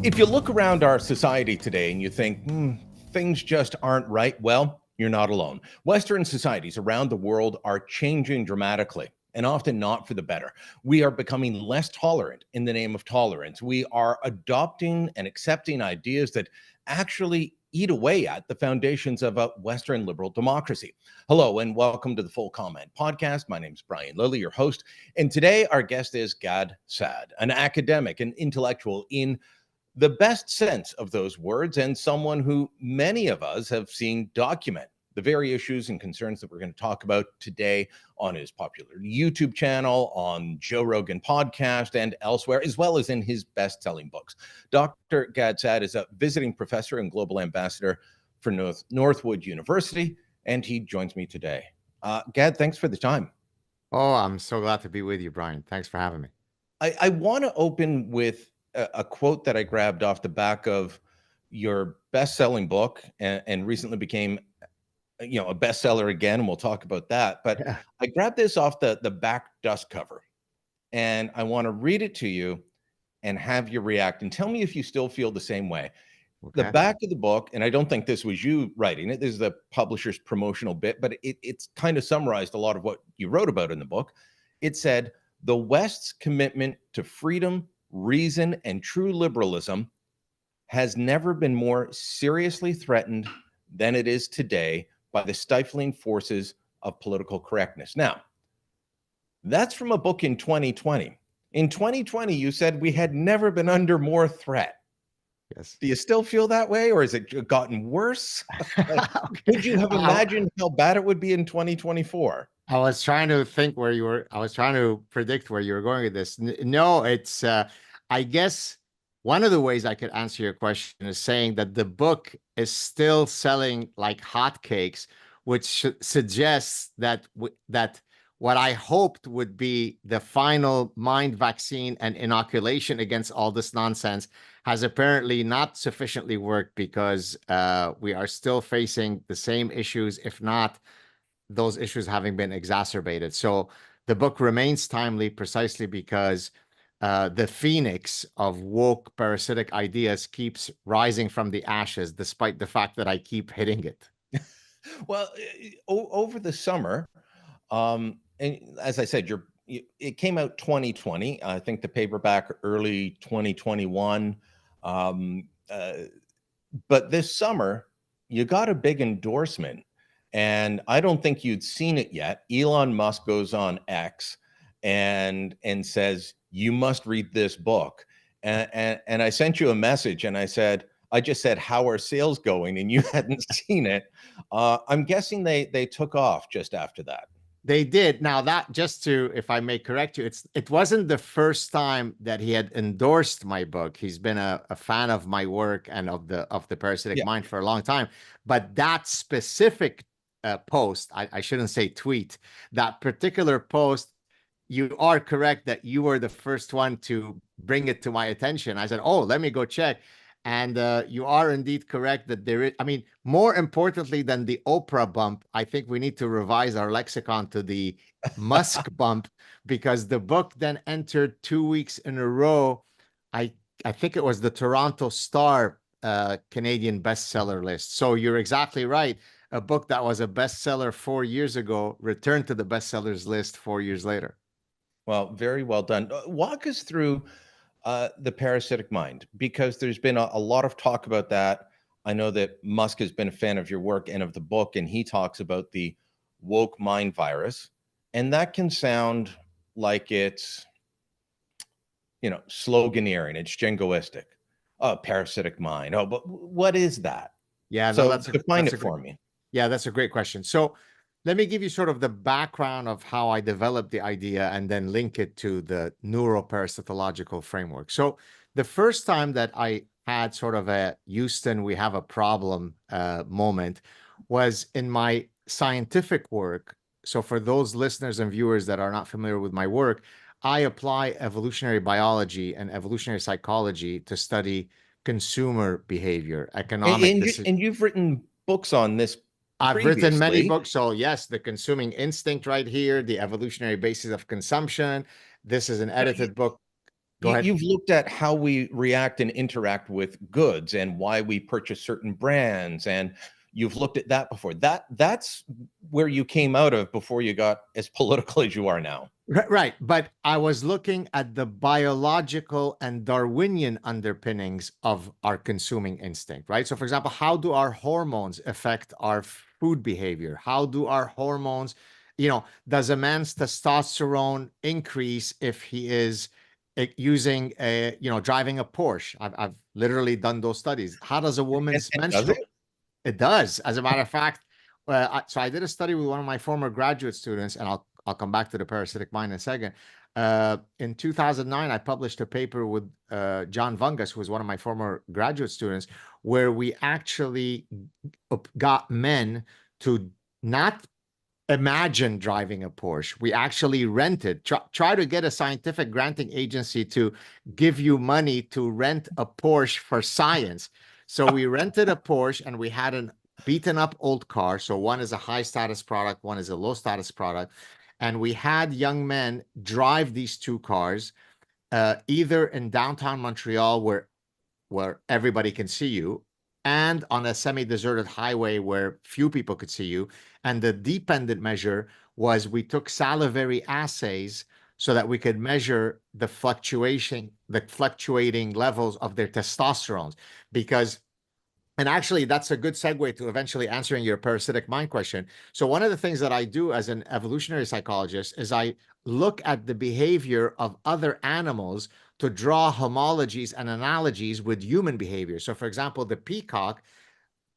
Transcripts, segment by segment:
If you look around our society today and you think, things just aren't right, well, you're not alone. Western societies around the world are changing dramatically and often not for the better. We are becoming less tolerant in the name of tolerance. We are adopting and accepting ideas that actually eat away at the foundations of a Western liberal democracy. Hello, and welcome to the Full Comment Podcast. My name is Brian Lilley, your host. And today our guest is Saad, an academic and intellectual in the best sense of those words, and someone who many of us have seen document the very issues and concerns that we're going to talk about today on his popular YouTube channel, on Joe Rogan podcast, and elsewhere, as well as in his best-selling books. Dr. Gad Saad is a visiting professor and global ambassador for Northwood University, and he joins me today. Gad, thanks for the time. Oh, I'm so glad to be with you, Brian. Thanks for having me. I want to open with a quote that I grabbed off the back of your best-selling book and recently became, a bestseller again, and we'll talk about that. But Yeah. I grabbed this off the back dust cover, and I want to read it to you and have you react and tell me if you still feel the same way. The Okay. back of the book, and I don't think this was you writing it, this is the publisher's promotional bit, but it's kind of summarized a lot of what you wrote about in the book. It said, the West's commitment to freedom, reason, and true liberalism has never been more seriously threatened than it is today by the stifling forces of political correctness. Now, that's from a book in 2020. In 2020, you said we had never been under more threat. Yes. Do you still feel that way, or has it gotten worse? Could you have imagined how bad it would be in 2024? I was trying to think where you were. I was trying to predict where you were going with this. No, it's, I guess one of the ways I could answer your question is saying that the book is still selling like hotcakes, which suggests that that what I hoped would be the final mind vaccine and inoculation against all this nonsense has apparently not sufficiently worked, because we are still facing the same issues, if not those issues having been exacerbated. So the book remains timely precisely because the phoenix of woke parasitic ideas keeps rising from the ashes, despite the fact that I keep hitting it. Well, over the summer, and as I said, it came out 2020. I think the paperback early 2021. But this summer, you got a big endorsement, and I don't think you'd seen it yet. Elon Musk goes on X and says, you must read this book. And I sent you a message and I just said, how are sales going? And you hadn't seen it. I'm guessing they took off just after that. They did. Now that, just to, if I may correct you, it wasn't the first time that he had endorsed my book. He's been a fan of my work and of the Parasitic Yeah. Mind for a long time. But that specific post, I shouldn't say tweet, that particular post, you are correct that you were the first one to bring it to my attention. I said, oh, let me go check. And you are indeed correct that there is, I mean, more importantly than the Oprah bump, I think we need to revise our lexicon to the Musk bump, because the book then entered 2 weeks in a row. I think it was the Toronto Star Canadian bestseller list. So you're exactly right. A book that was a bestseller 4 years ago returned to the bestsellers list 4 years later. Well, very well done. Walk us through the Parasitic Mind, because there's been a lot of talk about that. I know that Musk has been a fan of your work and of the book, and he talks about the woke mind virus. And that can sound like it's, sloganeering, it's jingoistic. Oh, parasitic mind. Oh, but what is that? Yeah, no, So define it for me. Yeah, that's a great question. So let me give you sort of the background of how I developed the idea and then link it to the neuroparasitological framework. So the first time that I had sort of a Houston, we have a problem moment was in my scientific work. So for those listeners and viewers that are not familiar with my work, I apply evolutionary biology and evolutionary psychology to study consumer behavior, economic decisions. And you've written books on this I've written many previously. books. So yes, the consuming instinct right here, the evolutionary basis of consumption. This is an edited book. Go ahead. You've looked at how we react and interact with goods and why we purchase certain brands, and you've looked at that before. That's where you came out of before you got as political as you are now. Right. But I was looking at the biological and Darwinian underpinnings of our consuming instinct, right? So, for example, how do our hormones affect our food behavior? How do our hormones, does a man's testosterone increase if he is using driving a Porsche? I've literally done those studies. How does a woman's And does menstrual? it? It does. As a matter of fact, so I did a study with one of my former graduate students, and I'll come back to the parasitic mind in a second. In 2009, I published a paper with John Vungus, who was one of my former graduate students, where we actually got men to not imagine driving a Porsche. We actually rented, try to get a scientific granting agency to give you money to rent a Porsche for science. So we rented a Porsche and we had a beaten up old car. So one is a high status product, one is a low status product. And we had young men drive these two cars, either in downtown Montreal where everybody can see you, and on a semi-deserted highway where few people could see you. And the dependent measure was we took salivary assays so that we could measure the fluctuating levels of their testosterone. And actually, that's a good segue to eventually answering your parasitic mind question. So one of the things that I do as an evolutionary psychologist is I look at the behavior of other animals to draw homologies and analogies with human behavior. So for example, the peacock,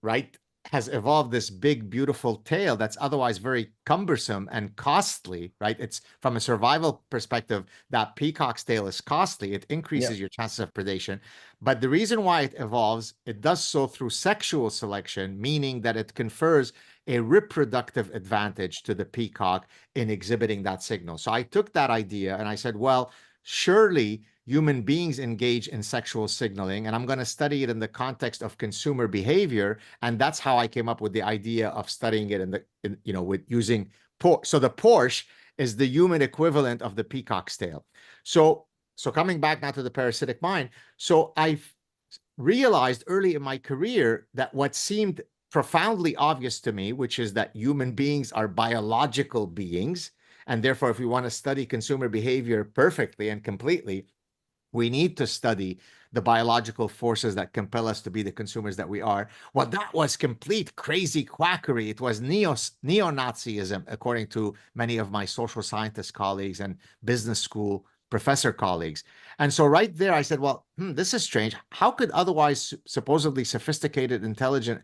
right, has evolved this big, beautiful tail that's otherwise very cumbersome and costly, right? It's from a survival perspective, that peacock's tail is costly. It increases your chances of predation. But the reason why it evolves, it does so through sexual selection, meaning that it confers a reproductive advantage to the peacock in exhibiting that signal. So I took that idea and I said, well, surely human beings engage in sexual signaling, and I'm going to study it in the context of consumer behavior. And that's how I came up with the idea of studying it with using Porsche. So the Porsche is the human equivalent of the peacock's tail. So coming back now to the parasitic mind. So I realized early in my career that what seemed profoundly obvious to me, which is that human beings are biological beings, and therefore, if we want to study consumer behavior perfectly and completely, we need to study the biological forces that compel us to be the consumers that we are. Well, that was complete crazy quackery. It was neo-Nazism, according to many of my social scientist colleagues and business school professor colleagues. And so right there, I said, well, this is strange. How could otherwise supposedly sophisticated, intelligent,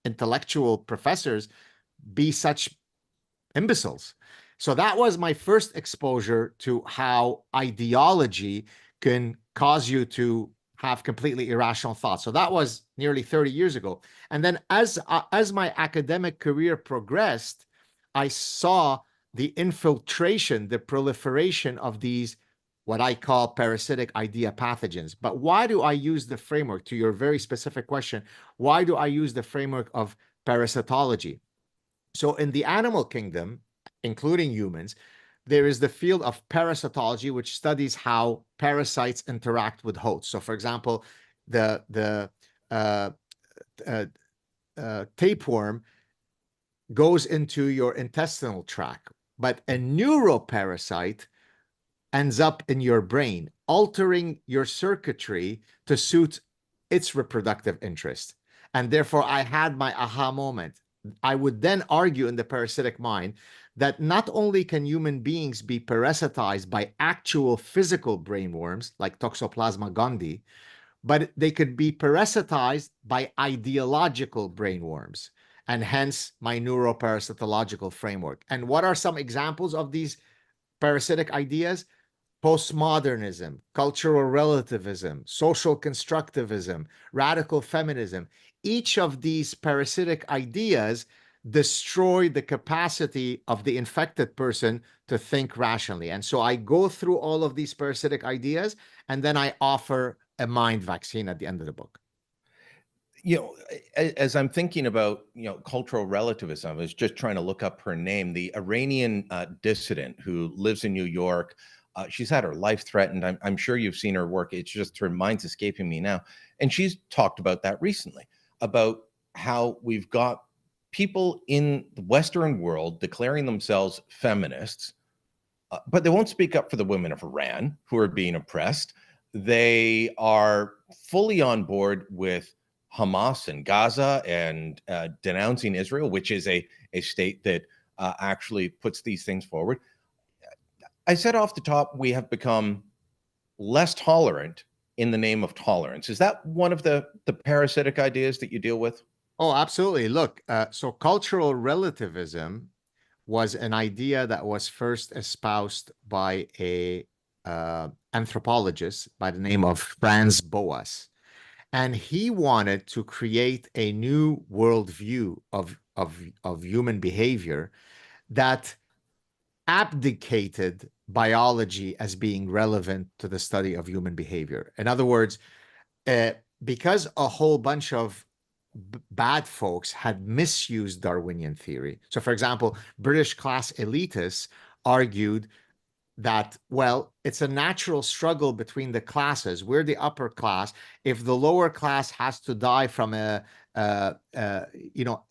intellectual professors be such imbeciles? So that was my first exposure to how ideology can cause you to have completely irrational thoughts. So that was nearly 30 years ago. And then as my academic career progressed, I saw the infiltration, the proliferation of these, what I call parasitic idea pathogens. But why do I use the framework, to your very specific question, why do I use the framework of parasitology? So in the animal kingdom, including humans, there is the field of parasitology, which studies how parasites interact with hosts. So, for example, the tapeworm goes into your intestinal tract, but a neuroparasite ends up in your brain, altering your circuitry to suit its reproductive interest. And therefore, I had my aha moment. I would then argue in the parasitic mind that not only can human beings be parasitized by actual physical brainworms like Toxoplasma gondii, but they could be parasitized by ideological brainworms, and hence my neuroparasitological framework. And what are some examples of these parasitic ideas? Postmodernism, cultural relativism, social constructivism, radical feminism. Each of these parasitic ideas destroy the capacity of the infected person to think rationally. And so I go through all of these parasitic ideas, and then I offer a mind vaccine at the end of the book. As I'm thinking about, cultural relativism, I was just trying to look up her name, the Iranian dissident who lives in New York. She's had her life threatened. I'm sure you've seen her work. It's just her mind's escaping me now. And she's talked about that recently, about how we've got people in the Western world declaring themselves feminists, but they won't speak up for the women of Iran who are being oppressed. They are fully on board with Hamas and Gaza and denouncing Israel, which is a state that actually puts these things forward. I said off the top, we have become less tolerant in the name of tolerance. Is that one of the parasitic ideas that you deal with? Oh, absolutely. Look, so cultural relativism was an idea that was first espoused by a anthropologist by the name of Franz Boas. And he wanted to create a new worldview of human behavior that abdicated biology as being relevant to the study of human behavior. In other words, uh, because a whole bunch of bad folks had misused Darwinian theory. So, for example, British class elitists argued that, well, it's a natural struggle between the classes. We're the upper class. If the lower class has to die from you know,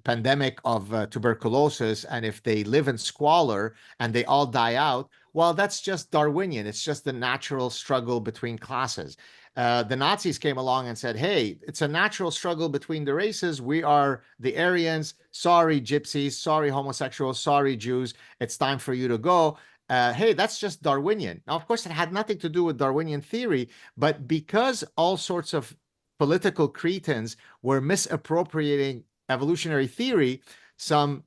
pandemic of tuberculosis, and if they live in squalor and they all die out, well, that's just Darwinian. It's just the natural struggle between classes. The Nazis came along and said, hey, it's a natural struggle between the races. We are the Aryans. Sorry, gypsies. Sorry, homosexuals. Sorry, Jews. It's time for you to go. Hey, that's just Darwinian. Now, of course, it had nothing to do with Darwinian theory, but because all sorts of political cretins were misappropriating evolutionary theory, some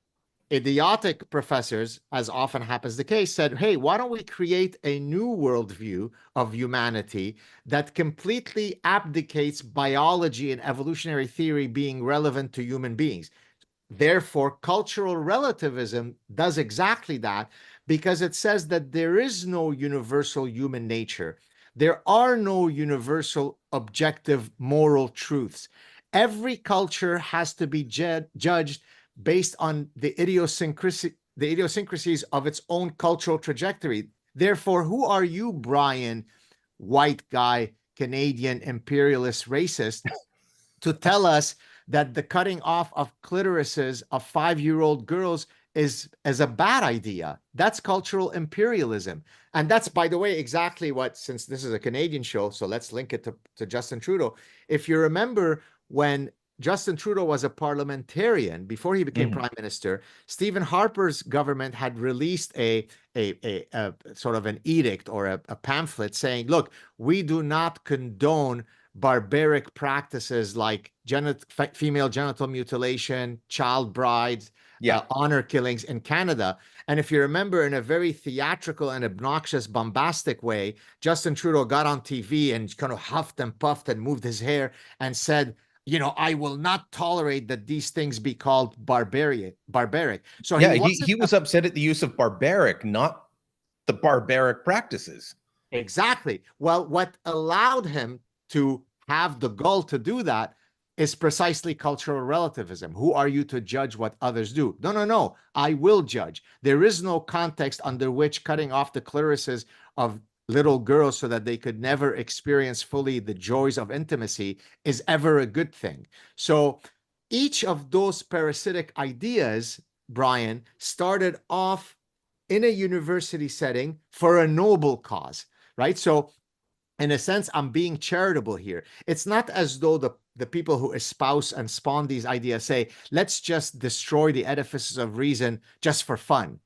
idiotic professors, as often happens the case, said, hey, why don't we create a new worldview of humanity that completely abdicates biology and evolutionary theory being relevant to human beings? Therefore, cultural relativism does exactly that, because it says that there is no universal human nature. There are no universal objective moral truths. Every culture has to be judged based on the idiosyncrasies of its own cultural trajectory. Therefore, who are you, Brian, white guy, Canadian imperialist racist, to tell us that the cutting off of clitorises of 5-year-old girls is a bad idea? That's cultural imperialism. And that's, by the way, exactly what, since this is a Canadian show, so let's link it to Justin Trudeau. If you remember, when Justin Trudeau was a parliamentarian before he became prime minister, Stephen Harper's government had released a sort of an edict or a pamphlet saying, look, we do not condone barbaric practices like female genital mutilation, child brides, honor killings in Canada. And if you remember, in a very theatrical and obnoxious, bombastic way, Justin Trudeau got on TV and kind of huffed and puffed and moved his hair and said, you know, I will not tolerate that these things be called barbaric. So yeah, he was upset at the use of barbaric, not the barbaric practices. Exactly. Well, what allowed him to have the gall to do that is precisely cultural relativism. Who are you to judge what others do? No, no, no. I will judge. There is no context under which cutting off the clitorises of little girls so that they could never experience fully the joys of intimacy is ever a good thing. So each of those parasitic ideas, Brian, started off in a university setting for a noble cause, right? So in a sense, I'm being charitable here. It's not as though the people who espouse and spawn these ideas say, let's just destroy the edifices of reason just for fun.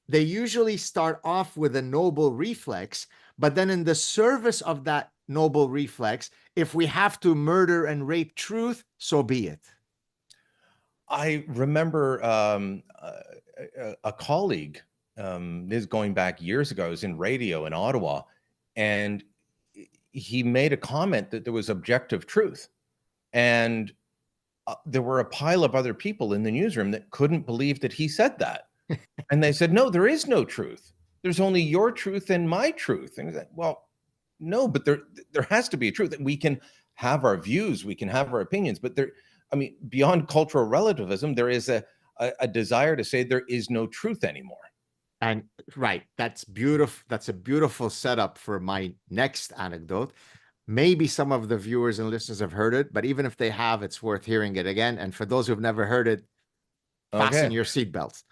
They usually start off with a noble reflex, but then in the service of that noble reflex, if we have to murder and rape truth, so be it. I remember a colleague, this is going back years ago, I was in radio in Ottawa, and he made a comment that there was objective truth. And there were a pile of other people in the newsroom that couldn't believe that he said that. And they said, no, there is no truth. There's only your truth and my truth. And he's like, well, no, but there has to be a truth. We can have our views, we can have our opinions, but I mean, beyond cultural relativism, there is a desire to say there is no truth anymore. And right, that's beautiful. That's a beautiful setup for my next anecdote. Maybe some of the viewers and listeners have heard it, but even if they have, it's worth hearing it again. And for those who've never heard it, fasten Okay. your seatbelts.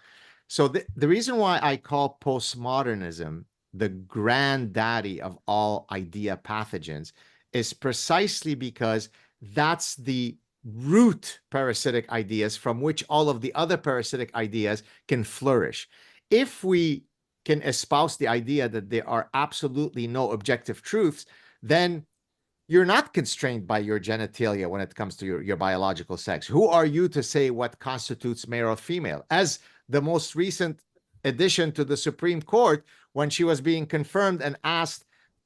So the reason why I call postmodernism the granddaddy of all idea pathogens is precisely because that's the root parasitic ideas from which all of the other parasitic ideas can flourish. If we can espouse the idea that there are absolutely no objective truths, then you're not constrained by your genitalia when it comes to your biological sex. Who are you to say what constitutes male or female? As the most recent addition to the Supreme Court, when she was being confirmed and asked,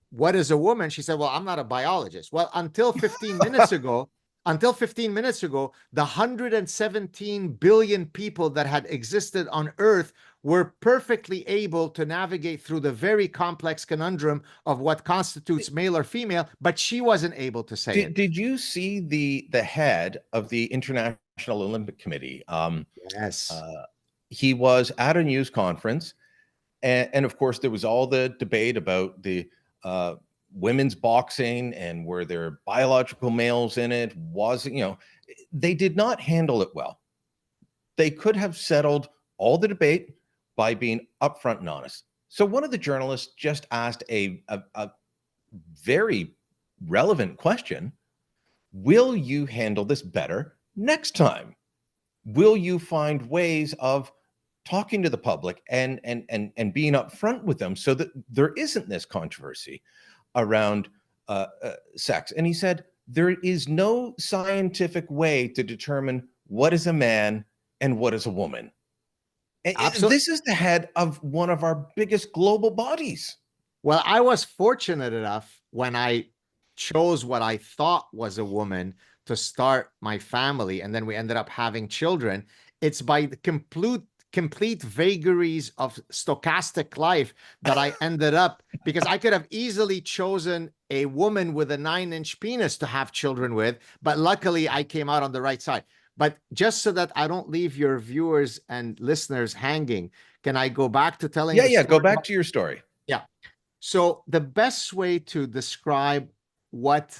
what is a woman? She said, well, I'm not a biologist. Well, until 15 minutes ago, the 117 billion people that had existed on Earth were perfectly able to navigate through the very complex conundrum of what constitutes male or female, but she wasn't able to say it. Did you see the head of the International Olympic Committee? Yes. He was at a news conference, and of course there was all the debate about the women's boxing and were there biological males in it. They did not handle it well. They could have settled all the debate by being upfront and honest. So one of the journalists just asked a very relevant question. Will you handle this better next time? Will you find ways of talking to the public and being upfront with them so that there isn't this controversy around sex? And he said, there is no scientific way to determine what is a man and what is a woman. Absolutely. This is the head of one of our biggest global bodies. Well, I was fortunate enough when I chose what I thought was a woman to start my family, and then we ended up having children. It's by the complete vagaries of stochastic life that I ended up, because I could have easily chosen a woman with a 9-inch penis to have children with, but luckily I came out on the right side. But just so that I don't leave your viewers and listeners hanging, can I go back to telling the story? Go back to your story. Yeah. So the best way to describe what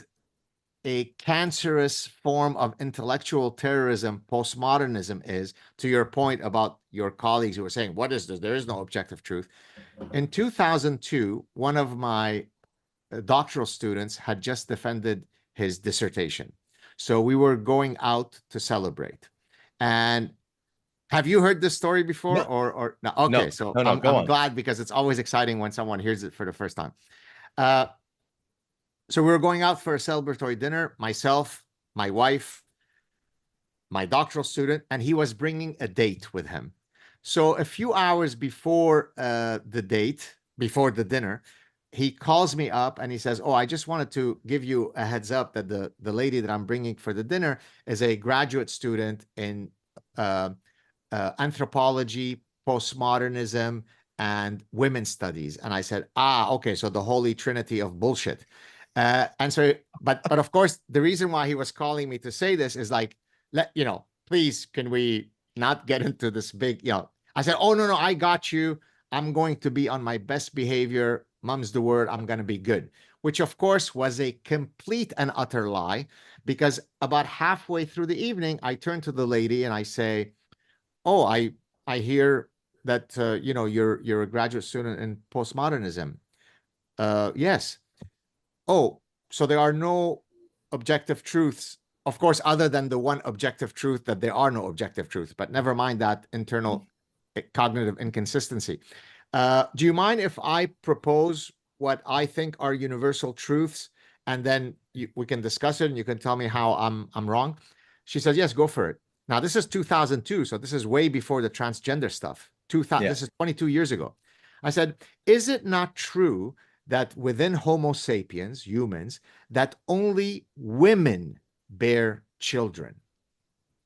a cancerous form of intellectual terrorism postmodernism is, to your point about your colleagues who were saying, what is this? There is no objective truth. In 2002, one of my doctoral students had just defended his dissertation. So we were going out to celebrate. And have you heard this story before? No. Or no? Okay, No, so no, I'm on. glad, because it's always exciting when someone hears it for the first time. So we were going out for a celebratory dinner, myself, my wife, my doctoral student, and he was bringing a date with him. So a few hours before the date, before the dinner, he calls me up and he says, oh, I just wanted to give you a heads up that the lady that I'm bringing for the dinner is a graduate student in anthropology, postmodernism, and women's studies. And I said, okay, so the holy trinity of bullshit. And so, but of course, the reason why he was calling me to say this is like, please, can we not get into this big, I said, oh, no, I got you. I'm going to be on my best behavior. Mum's the word. I'm going to be good, which of course was a complete and utter lie, because about halfway through the evening, I turn to the lady and I say, oh, I hear that, you're a graduate student in postmodernism. Yes. Oh, so there are no objective truths, of course, other than the one objective truth that there are no objective truths, but never mind that internal cognitive inconsistency. Do you mind if I propose what I think are universal truths, and then we can discuss it and you can tell me how I'm wrong? She says, yes, go for it. Now, this is 2002, so this is way before the transgender stuff. This is 22 years ago. I said, is it not true that within Homo sapiens, humans, that only women bear children?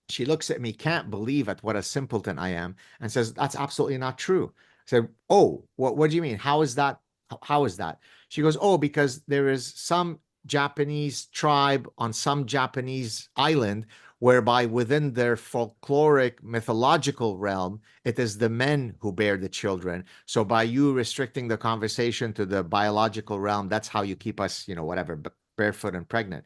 She looks at me, can't believe at what a simpleton I am, and says, that's absolutely not true. I said, oh, what do you mean? How is that? How is that? She goes, oh, because there is some Japanese tribe on some Japanese island whereby within their folkloric mythological realm, it is the men who bear the children. So by you restricting the conversation to the biological realm, that's how you keep us, whatever, barefoot and pregnant.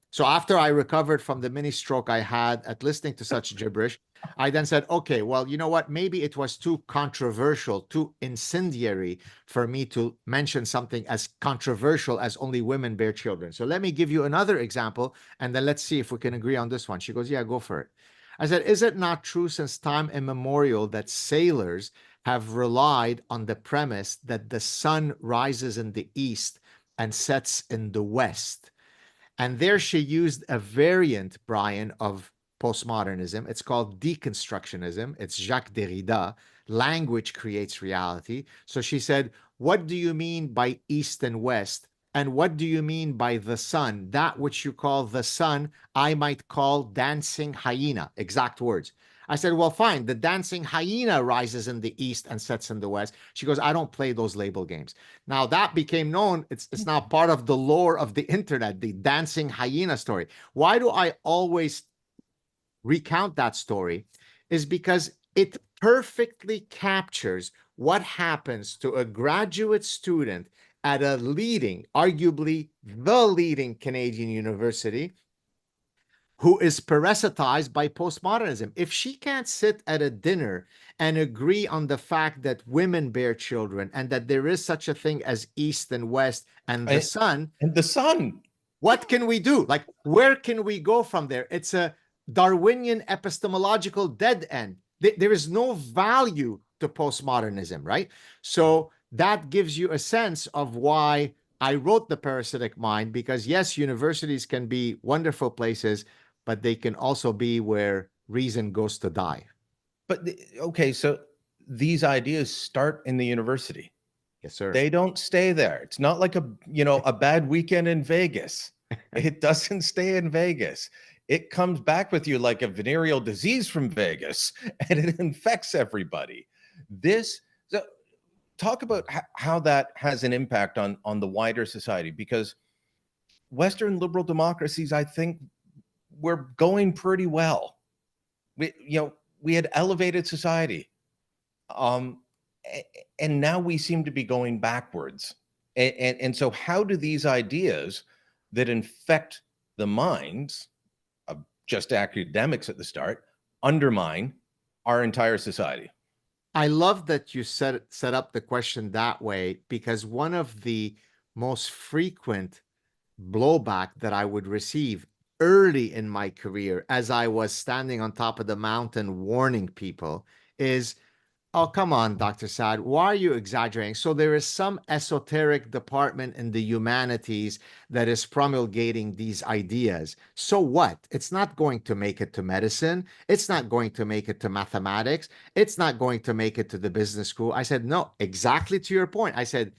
So after I recovered from the mini stroke I had at listening to such gibberish, I then said, okay, well, you know what? Maybe it was too controversial, too incendiary for me to mention something as controversial as only women bear children. So let me give you another example, and then let's see if we can agree on this one. She goes, yeah, go for it. I said, is it not true since time immemorial that sailors have relied on the premise that the sun rises in the east and sets in the west? And there she used a variant, Brian, of postmodernism. It's called deconstructionism. It's Jacques Derrida. Language creates reality. So she said, what do you mean by east and west? And what do you mean by the sun? That which you call the sun, I might call dancing hyena. Exact words. I said, well, fine. The dancing hyena rises in the east and sets in the west. She goes, I don't play those label games. Now that became known. It's now part of the lore of the internet, the dancing hyena story. Why do I always recount that story? Is because it perfectly captures what happens to a graduate student at a leading, arguably the leading Canadian university, who is parasitized by postmodernism. If she can't sit at a dinner and agree on the fact that women bear children and that there is such a thing as East and West and the sun, what can we do? Like, where can we go from there? It's a Darwinian epistemological dead end. There is no value to postmodernism, right? So that gives you a sense of why I wrote The Parasitic Mind, because yes, universities can be wonderful places, but they can also be where reason goes to die. But okay, so these ideas start in the university. Yes, sir. They don't stay there. It's not like a bad weekend in Vegas. It doesn't stay in Vegas. It comes back with you like a venereal disease from Vegas, and it infects everybody. So talk about how that has an impact on the wider society, because Western liberal democracies, I think, we're going pretty well. We had elevated society, and now we seem to be going backwards. And so how do these ideas that infect the minds of just academics at the start undermine our entire society? I love that you set up the question that way, because one of the most frequent blowback that I would receive early in my career, as I was standing on top of the mountain warning people, is, oh, come on, Dr. Saad, why are you exaggerating? So there is some esoteric department in the humanities that is promulgating these ideas. So what? It's not going to make it to medicine. It's not going to make it to mathematics. It's not going to make it to the business school. I said, no, exactly to your point. I said,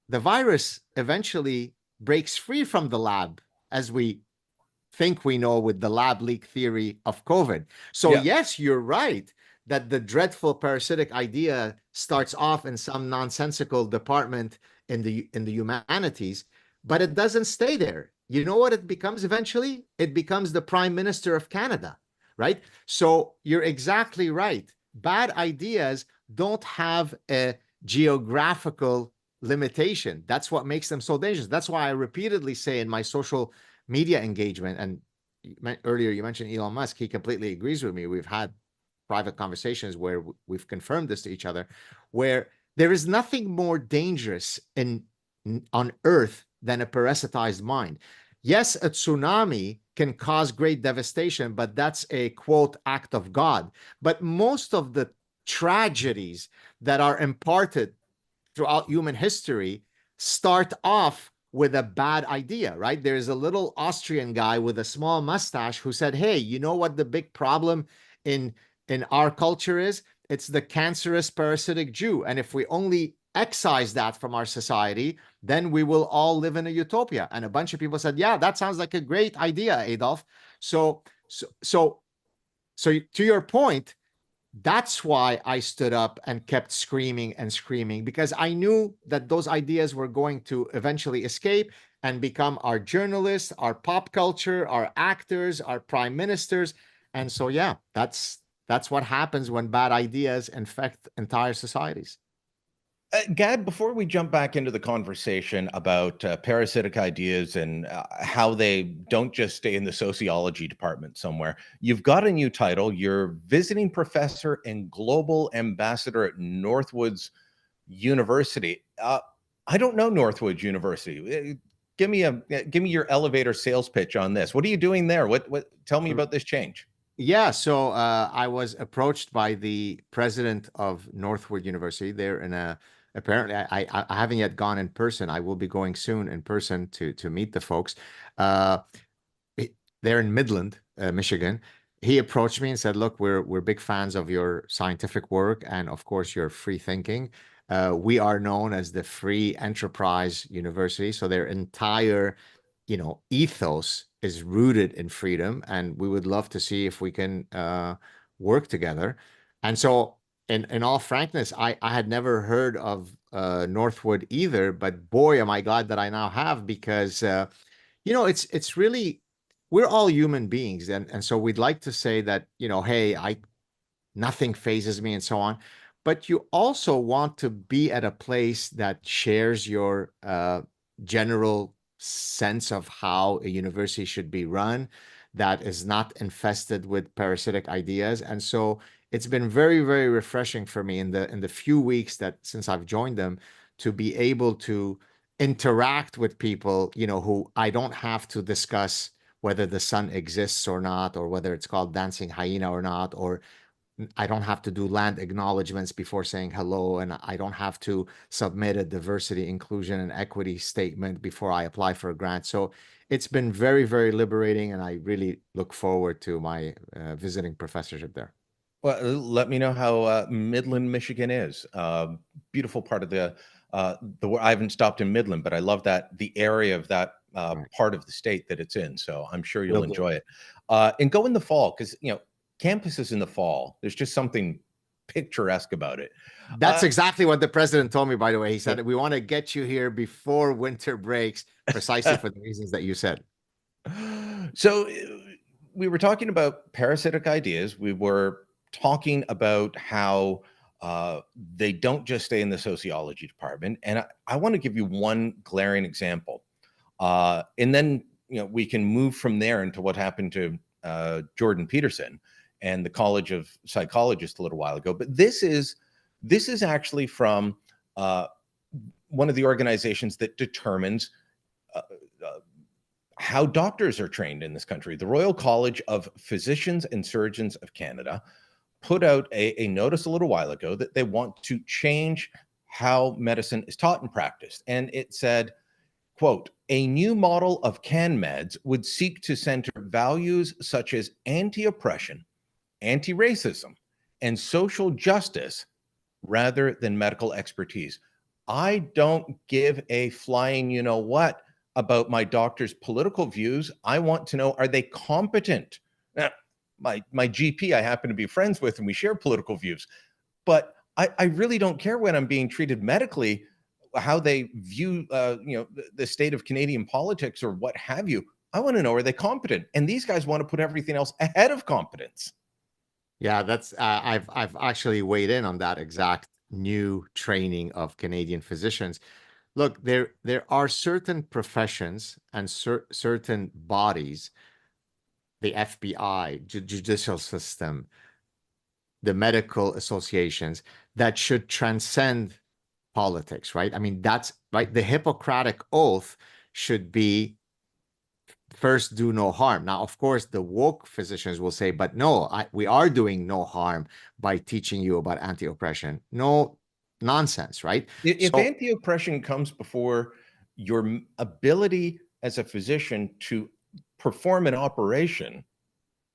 the virus eventually breaks free from the lab, as we think we know with the lab leak theory of COVID. So yeah. Yes, you're right that the dreadful parasitic idea starts off in some nonsensical department in the humanities, but it doesn't stay there. You know what it becomes eventually? It becomes the Prime Minister of Canada, right? So you're exactly right. Bad ideas don't have a geographical limitation. That's what makes them so dangerous. That's why I repeatedly say in my social media engagement, and earlier you mentioned Elon Musk, he completely agrees with me. We've had private conversations where we've confirmed this to each other, where there is nothing more dangerous on Earth than a parasitized mind. Yes, a tsunami can cause great devastation, but that's a, quote, act of God. But most of the tragedies that are imparted throughout human history start off with a bad idea, right? There's a little Austrian guy with a small mustache who said, hey, you know what the big problem in our culture is? It's the cancerous parasitic Jew. And if we only excise that from our society, then we will all live in a utopia. And a bunch of people said, yeah, that sounds like a great idea, Adolf. So to your point, That's why I stood up and kept screaming and screaming, because I knew that those ideas were going to eventually escape and become our journalists, our pop culture, our actors, our prime ministers. And so, yeah, that's what happens when bad ideas infect entire societies. Gad, before we jump back into the conversation about parasitic ideas and how they don't just stay in the sociology department somewhere, you've got a new title. You're visiting professor and global ambassador at Northwoods University. I don't know Northwood University. Give me your elevator sales pitch on this. What are you doing there? What? Tell me about this change. Yeah, so I was approached by the president of Northwood University. They're in a apparently I haven't yet gone in person. I will be going soon in person to meet the folks. Uh, they're in Midland, Michigan. He approached me and said, "Look, we're big fans of your scientific work and of course your free thinking. We are known as the Free Enterprise University, so their entire, ethos is rooted in freedom, and we would love to see if we can work together." And so, in all frankness, I had never heard of Northwood either, but boy, am I glad that I now have, because it's really, we're all human beings, and so we'd like to say that, hey, I nothing phases me and so on. But you also want to be at a place that shares your general sense of how a university should be run, that is not infested with parasitic ideas. And so it's been very, very refreshing for me in the few weeks that since I've joined them, to be able to interact with people, who I don't have to discuss whether the sun exists or not, or whether it's called dancing hyena or not, or I don't have to do land acknowledgements before saying hello, and I don't have to submit a diversity, inclusion, and equity statement before I apply for a grant. So it's been very, very liberating, and I really look forward to my visiting professorship there. Well, let me know how Midland, Michigan is. Beautiful part of I haven't stopped in Midland, but I love that the area of that Right. part of the state that it's in. So I'm sure you'll Will do. enjoy it. And go in the fall because campuses in the fall. There's just something picturesque about it. That's exactly what the president told me, by the way. He Yeah. said, we want to get you here before winter breaks, precisely for the reasons that you said. So we were talking about parasitic ideas. We were talking about how they don't just stay in the sociology department. And I want to give you one glaring example. And then we can move from there into what happened to Jordan Peterson and the College of Psychologists a little while ago. But this is actually from one of the organizations that determines uh, uh, how doctors are trained in this country. The Royal College of Physicians and Surgeons of Canada put out a notice a little while ago that they want to change how medicine is taught and practiced. And it said, quote, a new model of CanMeds would seek to center values such as anti-oppression, anti-racism, and social justice rather than medical expertise. I don't give a flying you know what about my doctor's political views. I want to know, are they competent? Now, my GP I happen to be friends with and we share political views, but I really don't care when I'm being treated medically how they view the state of Canadian politics or what have you. I want to know, are they competent? And these guys want to put everything else ahead of competence. Yeah, that's I've actually weighed in on that exact new training of Canadian physicians. Look, there are certain professions and certain bodies, the FBI, judicial system, the medical associations, that should transcend politics, right? I mean, that's right. The Hippocratic Oath should be first do no harm. Now, of course, the woke physicians will say, but no, we are doing no harm by teaching you about anti-oppression. No nonsense, right? If So anti-oppression comes before your ability as a physician to perform an operation,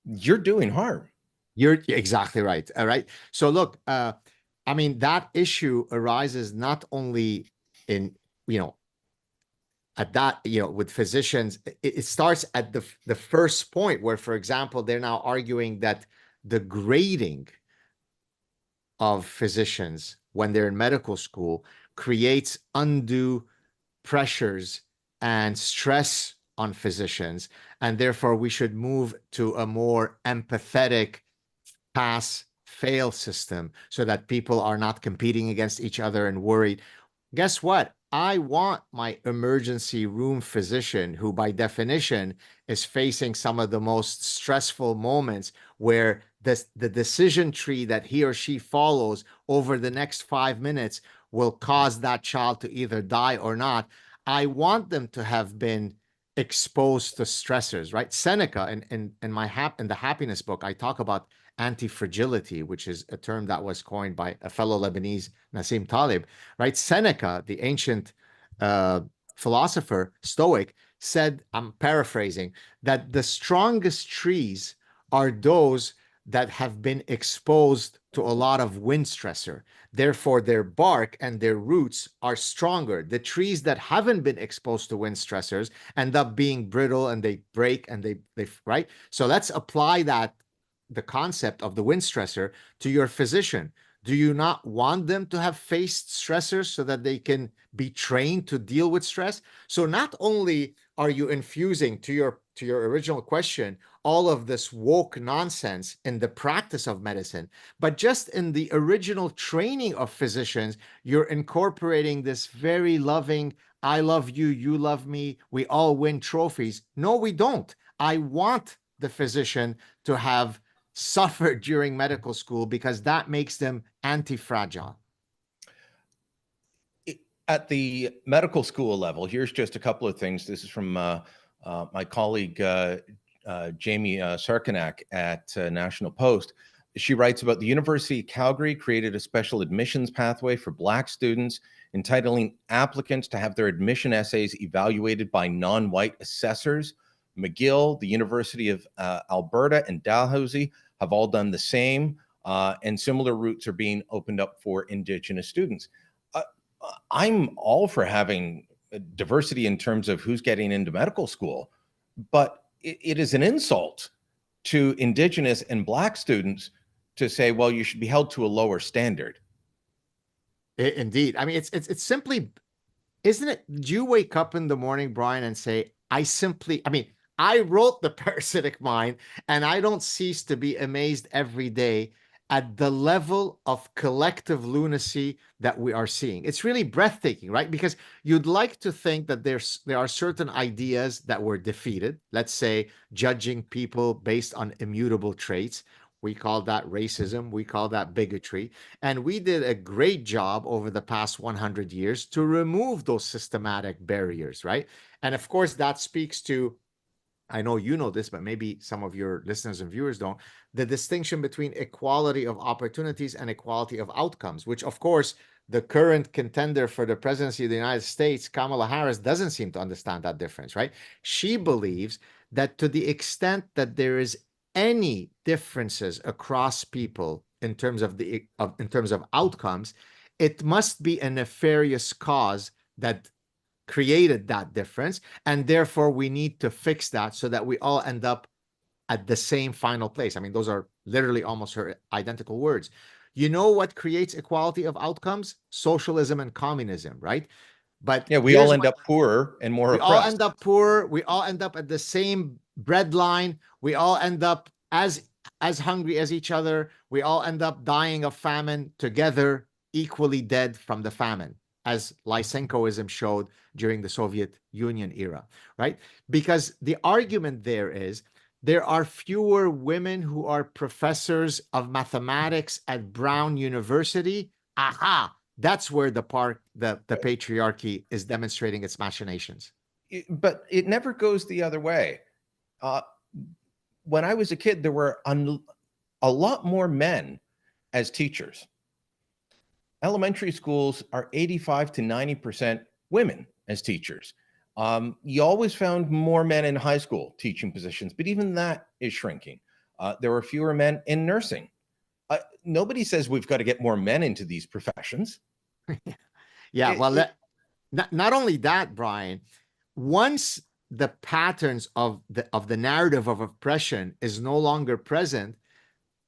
you're doing harm. you're exactly right. All right. So look, I mean, that issue arises not only in, you know, at that, with physicians, it starts at the first point where, for example, they're now arguing that the grading of physicians when they're in medical school creates undue pressures and stress on physicians, and therefore we should move to a more empathetic pass fail system so that people are not competing against each other and worried. Guess what? I want my emergency room physician, who by definition is facing some of the most stressful moments where the decision tree that he or she follows over the next 5 minutes will cause that child to either die or not. I want them to have been exposed to stressors, right? Seneca in the happiness book, I talk about anti-fragility, which is a term that was coined by a fellow Lebanese, Nassim Taleb, right? Seneca, the ancient uh, philosopher, Stoic, said, I'm paraphrasing, that the strongest trees are those that have been exposed to a lot of wind stressor. Therefore, their bark and their roots are stronger. The trees that haven't been exposed to wind stressors end up being brittle and they break and they right? So let's apply that, the concept of the wind stressor, to your physician. Do you not want them to have faced stressors so that they can be trained to deal with stress? So not only are you infusing, to your original question, all of this woke nonsense in the practice of medicine, but just in the original training of physicians, you're incorporating this very loving, I love you, you love me, we all win trophies. No, we don't. I want the physician to have suffered during medical school because that makes them anti-fragile. At the medical school level, here's just a couple of things. This is from my colleague, Jamie Sarkanak at National Post. She writes about the University of Calgary created a special admissions pathway for Black students, entitling applicants to have their admission essays evaluated by non-white assessors. McGill, the University of Alberta, and Dalhousie have all done the same, and similar routes are being opened up for Indigenous students. I'm all for having diversity in terms of who's getting into medical school, but it is an insult to Indigenous and Black students to say, well, you should be held to a lower standard. Indeed. I mean, it's simply, isn't it? Do you wake up in the morning, Brian, and say, I wrote The Parasitic Mind, and I don't cease to be amazed every day at the level of collective lunacy that we are seeing. It's really breathtaking, right? Because you'd like to think that there are certain ideas that were defeated. Let's say judging people based on immutable traits. We call that racism. We call that bigotry. And we did a great job over the past 100 years to remove those systematic barriers, right? And of course, that speaks to, I know you know this, but maybe some of your listeners and viewers don't, the distinction between equality of opportunities and equality of outcomes, which of course the current contender for the presidency of the United States, Kamala Harris, doesn't seem to understand that difference, right? She believes that to the extent that there is any differences across people in terms of outcomes, it must be a nefarious cause that created that difference, and therefore we need to fix that so that we all end up at the same final place. I mean, those are literally almost her identical words. You know what creates equality of outcomes? Socialism and communism, right? But yeah, we all end up poorer and more oppressed. We all end up poor. We all end up at the same bread line. We all end up as hungry as each other. We all end up dying of famine together, equally dead from the famine, as Lysenkoism showed during the Soviet Union era, right? Because the argument there is there are fewer women who are professors of mathematics at Brown University. Aha! That's where the patriarchy is demonstrating its machinations. But it never goes the other way. When I was a kid, there were a lot more men as teachers. Elementary schools are 85 to 90% women as teachers. You always found more men in high school teaching positions, but even that is shrinking. There were fewer men in nursing. Nobody says we've got to get more men into these professions. Yeah, not only that, Brian, once the patterns of the narrative of oppression is no longer present,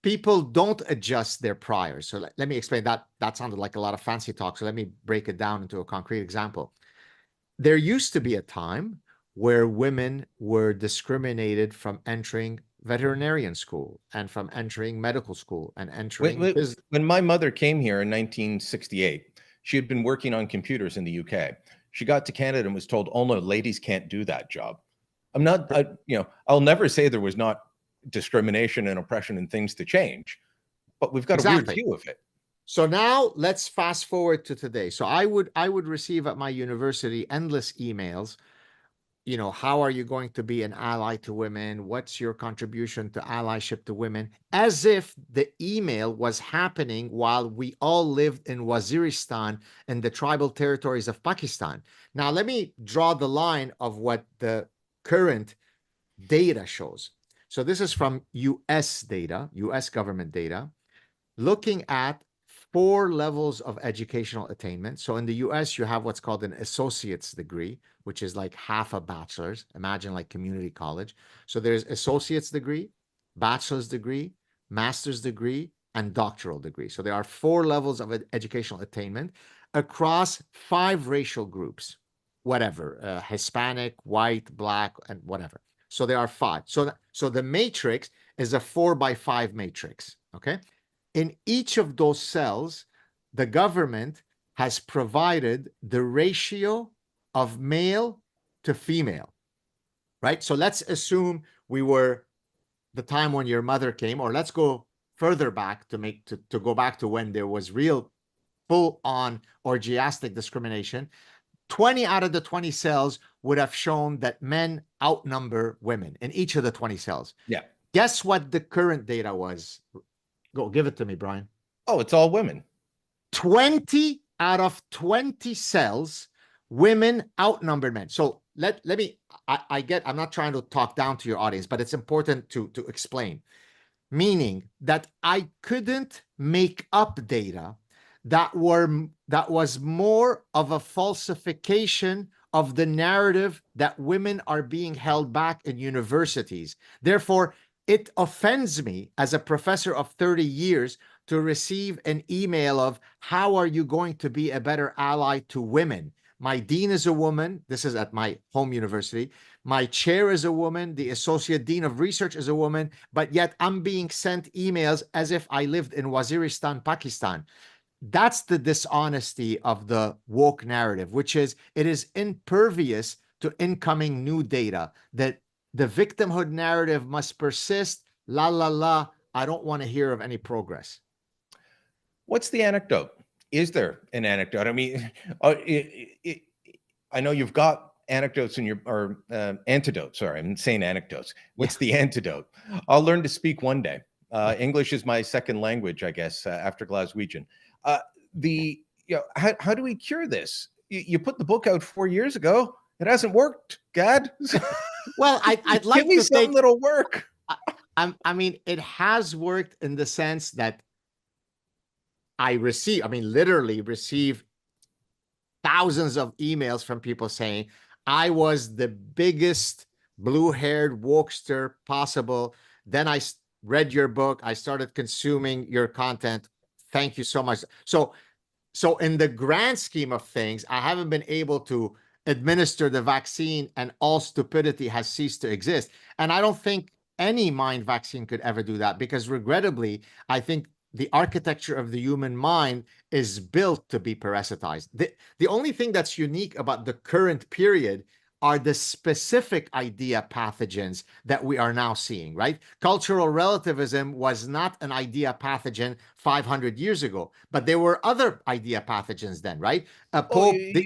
people don't adjust their priors. So let me explain that. That sounded like a lot of fancy talk. So let me break it down into a concrete example. There used to be a time where women were discriminated from entering veterinarian school and from entering medical school and entering business. When my mother came here in 1968, she had been working on computers in the UK. She got to Canada and was told, "Oh no, ladies can't do that job." I'm not, I'll never say there was not discrimination and oppression and things to change, but we've got a weird view of it. So now let's fast forward to today. So I would receive at my university endless emails. How are you going to be an ally to women? What's your contribution to allyship to women? As if the email was happening while we all lived in Waziristan and the tribal territories of Pakistan. Now, let me draw the line of what the current data shows. So this is from US data, US government data, looking at 4 levels of educational attainment. So in the US, you have what's called an associate's degree, which is like half a bachelor's. Imagine like community college. So there's associate's degree, bachelor's degree, master's degree, and doctoral degree. So there are 4 levels of educational attainment across 5 racial groups, whatever, Hispanic, white, black, and whatever. So there are 5. So the matrix is a 4x5 matrix, okay? In each of those cells, the government has provided the ratio of male to female, right? So let's assume we were the time when your mother came, or let's go further back to go back to when there was real full-on orgiastic discrimination. 20 out of the 20 cells would have shown that men outnumber women in each of the 20 cells. Yeah. Guess what the current data was? Go, give it to me, Brian. Oh, it's all women. 20 out of 20 cells, women outnumbered men. So let me, I'm not trying to talk down to your audience, but it's important to explain. Meaning that I couldn't make up data that was more of a falsification of the narrative that women are being held back in universities. Therefore, it offends me as a professor of 30 years to receive an email of, how are you going to be a better ally to women? My dean is a woman. This is at my home university. My chair is a woman. The associate dean of research is a woman. But yet I'm being sent emails as if I lived in Waziristan, Pakistan. That's the dishonesty of the woke narrative, which is it is impervious to incoming new data, that the victimhood narrative must persist. La, la, la. I don't want to hear of any progress. What's the anecdote? Is there an anecdote? I mean, I know you've got anecdotes in your, or antidote. Sorry, I'm saying anecdotes. What's the antidote? I'll learn to speak one day. English is my second language, I guess, after Glaswegian. How do we cure this? You put the book out 4 years ago. It hasn't worked, Gad. Well, I'd like Give me to something think that'll work. I mean, it has worked in the sense that literally receive thousands of emails from people saying, I was the biggest blue-haired wokester possible. Then I read your book. I started consuming your content. Thank you so much. So in the grand scheme of things, I haven't been able to administer the vaccine and all stupidity has ceased to exist. And I don't think any mind vaccine could ever do that, because regrettably, I think the architecture of the human mind is built to be parasitized. The only thing that's unique about the current period are the specific idea pathogens that we are now seeing, right? Cultural relativism was not an idea pathogen 500 years ago, but there were other idea pathogens then, right?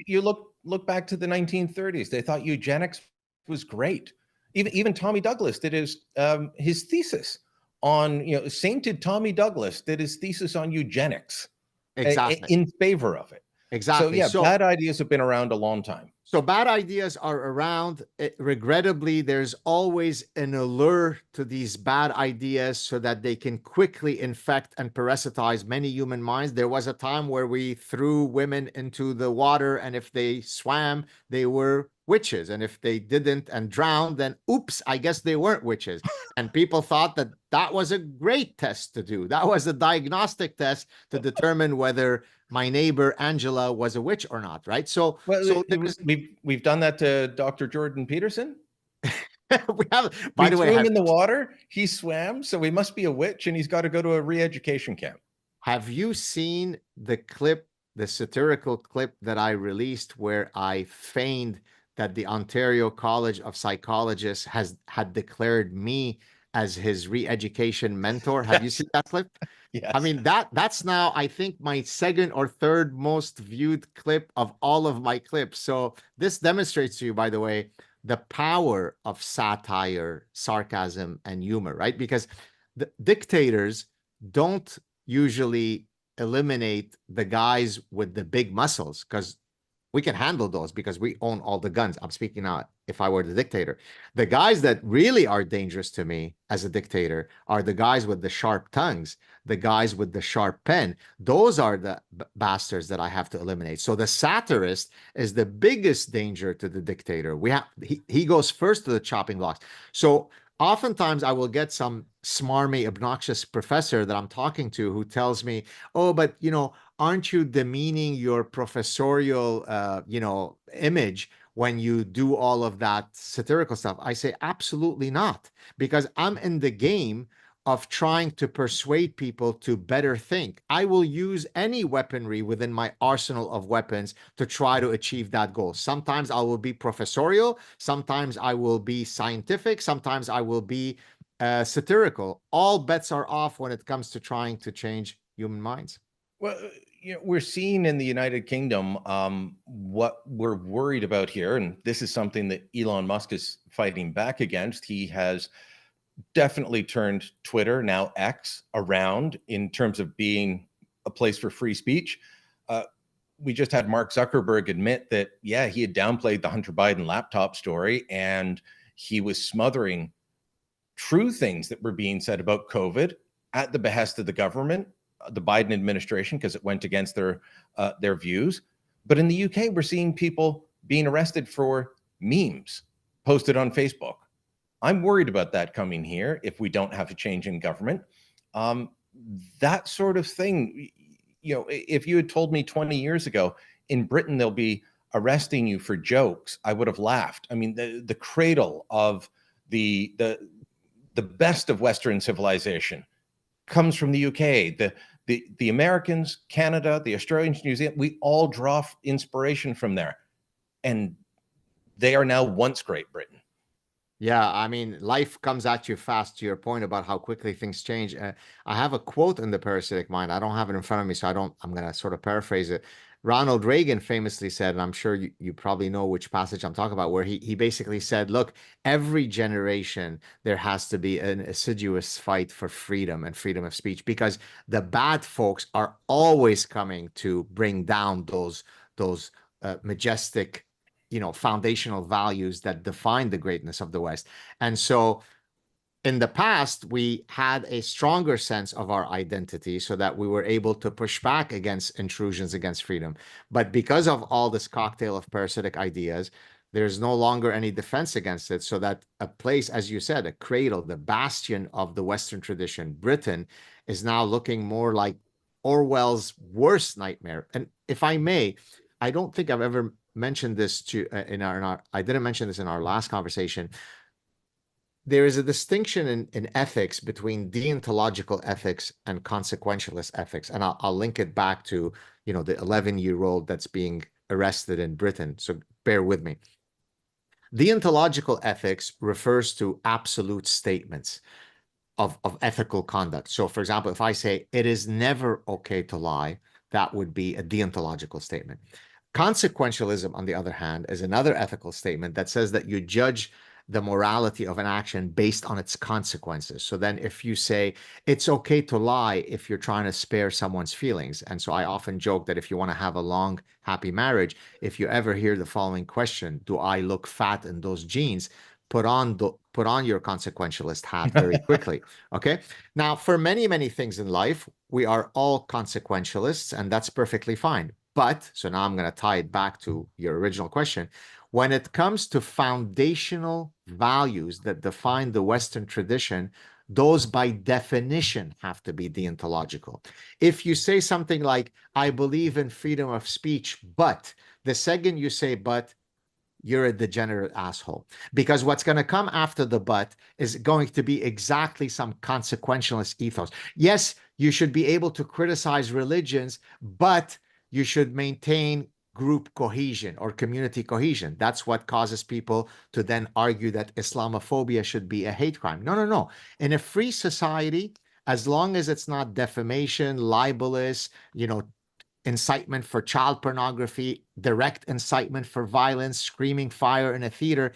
You look back to the 1930s. They thought eugenics was great. Even Tommy Douglas did his thesis on, sainted Tommy Douglas did his thesis on eugenics, exactly, in favor of it. Exactly. So bad ideas have been around a long time. So bad ideas are around. Regrettably, there's always an allure to these bad ideas so that they can quickly infect and parasitize many human minds. There was a time where we threw women into the water, and if they swam, they were witches. And if they didn't and drowned, then oops, I guess they weren't witches. And people thought that that was a great test to do. That was a diagnostic test to determine whether my neighbor Angela was a witch or not, right? Well, So there's we've done that to Dr. Jordan Peterson. we have, by We the way, threw him in the water. He swam, so he must be a witch, and he's got to go to a re-education camp. have you seen the clip, the satirical clip that I released where I feigned that the Ontario College of Psychologists had declared me as his re-education mentor? Have you Yes, seen that clip? I yes. mean, that's now, I think, my second or third most viewed clip of all of my clips. So this demonstrates to you, by the way, the power of satire, sarcasm, and humor, right? Because the dictators don't usually eliminate the guys with the big muscles because we can handle those because we own all the guns. I'm speaking now if I were the dictator. The guys that really are dangerous to me as a dictator are the guys with the sharp tongues, the guys with the sharp pen. Those are the bastards that I have to eliminate. So the satirist is the biggest danger to the dictator. He goes first to the chopping blocks. So oftentimes I will get some smarmy, obnoxious professor that I'm talking to who tells me, "Oh, but aren't you demeaning your professorial, image when you do all of that satirical stuff?" I say, absolutely not, because I'm in the game of trying to persuade people to better think. I will use any weaponry within my arsenal of weapons to try to achieve that goal. Sometimes I will be professorial, sometimes I will be scientific, sometimes I will be satirical. All bets are off when it comes to trying to change human minds. Well, we're seeing in the United Kingdom what we're worried about here, and this is something that Elon Musk is fighting back against. He has definitely turned Twitter, now X, around in terms of being a place for free speech. Uh, we just had Mark Zuckerberg admit that, yeah, he had downplayed the Hunter Biden laptop story and he was smothering true things that were being said about COVID at the behest of the government, the Biden administration, because it went against their views. But in the UK, we're seeing people being arrested for memes posted on Facebook. I'm worried about that coming here if we don't have a change in government. Um, that sort of thing, if you had told me 20 years ago in Britain they'll be arresting you for jokes, I would have laughed. I mean, the cradle of the best of Western civilization comes from the UK. The Americans, Canada, the Australians, New Zealand, we all draw inspiration from there. And they are now once Great Britain. Yeah, I mean, life comes at you fast, to your point about how quickly things change. I have a quote in the Parasitic Mind. I don't have it in front of me, so I'm going to sort of paraphrase it. Ronald Reagan famously said, and I'm sure you probably know which passage I'm talking about, where he basically said, look, every generation there has to be an assiduous fight for freedom and freedom of speech, because the bad folks are always coming to bring down those majestic, foundational values that define the greatness of the West. And so in the past, we had a stronger sense of our identity so that we were able to push back against intrusions against freedom. But because of all this cocktail of parasitic ideas, there's no longer any defense against it. So that a place, as you said, a cradle, the bastion of the Western tradition, Britain, is now looking more like Orwell's worst nightmare. And if I may, I don't think I've ever mentioned this to I didn't mention this in our last conversation. There is a distinction in ethics between deontological ethics and consequentialist ethics. And I'll link it back to, the 11-year-old that's being arrested in Britain. So bear with me. Deontological ethics refers to absolute statements of ethical conduct. So for example, if I say it is never okay to lie, that would be a deontological statement. Consequentialism, on the other hand, is another ethical statement that says that you judge the morality of an action based on its consequences. So then if you say it's okay to lie if you're trying to spare someone's feelings. And so I often joke that if you want to have a long, happy marriage, if you ever hear the following question, do I look fat in those jeans? Put on your consequentialist hat very quickly. Okay. Now, for many, many things in life, we are all consequentialists, and that's perfectly fine. But so now I'm going to tie it back to your original question. When it comes to foundational values that define the Western tradition, those by definition have to be deontological. If you say something like, I believe in freedom of speech, but the second you say but, you're a degenerate asshole. Because what's going to come after the but is going to be exactly some consequentialist ethos. Yes, you should be able to criticize religions, but you should maintain group cohesion or community cohesion. That's what causes people to then argue that Islamophobia should be a hate crime. No, no, no. In a free society, as long as it's not defamation, libelous, incitement for child pornography, direct incitement for violence, screaming fire in a theater,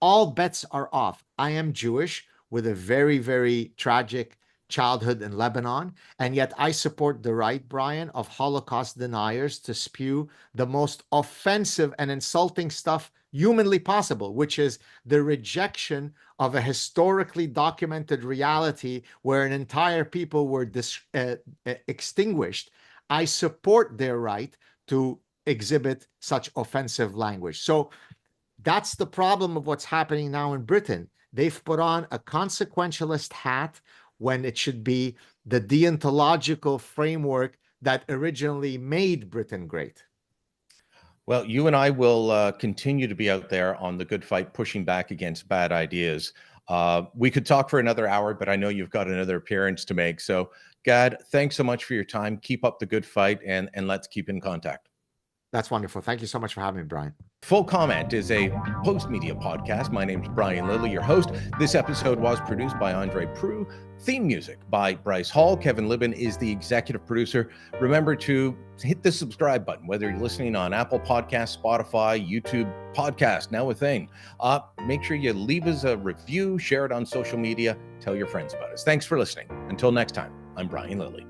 all bets are off. I am Jewish with a very, very tragic childhood in Lebanon, and yet I support the right, Brian, of Holocaust deniers to spew the most offensive and insulting stuff humanly possible, which is the rejection of a historically documented reality where an entire people were extinguished. I support their right to exhibit such offensive language. So that's the problem of what's happening now in Britain. They've put on a consequentialist hat when it should be the deontological framework that originally made Britain great. Well, you and I will continue to be out there on the good fight, pushing back against bad ideas. We could talk for another hour, but I know you've got another appearance to make. So, Gad, thanks so much for your time. Keep up the good fight, and let's keep in contact. That's wonderful. Thank you so much for having me, Brian. Full Comment is a post-media podcast. My name's Brian Lilley, your host. This episode was produced by Andre Prue. Theme music by Bryce Hall. Kevin Libin is the executive producer. Remember to hit the subscribe button, whether you're listening on Apple Podcasts, Spotify, YouTube podcast, now a thing. Make sure you leave us a review, share it on social media, tell your friends about us. Thanks for listening. Until next time, I'm Brian Lilley.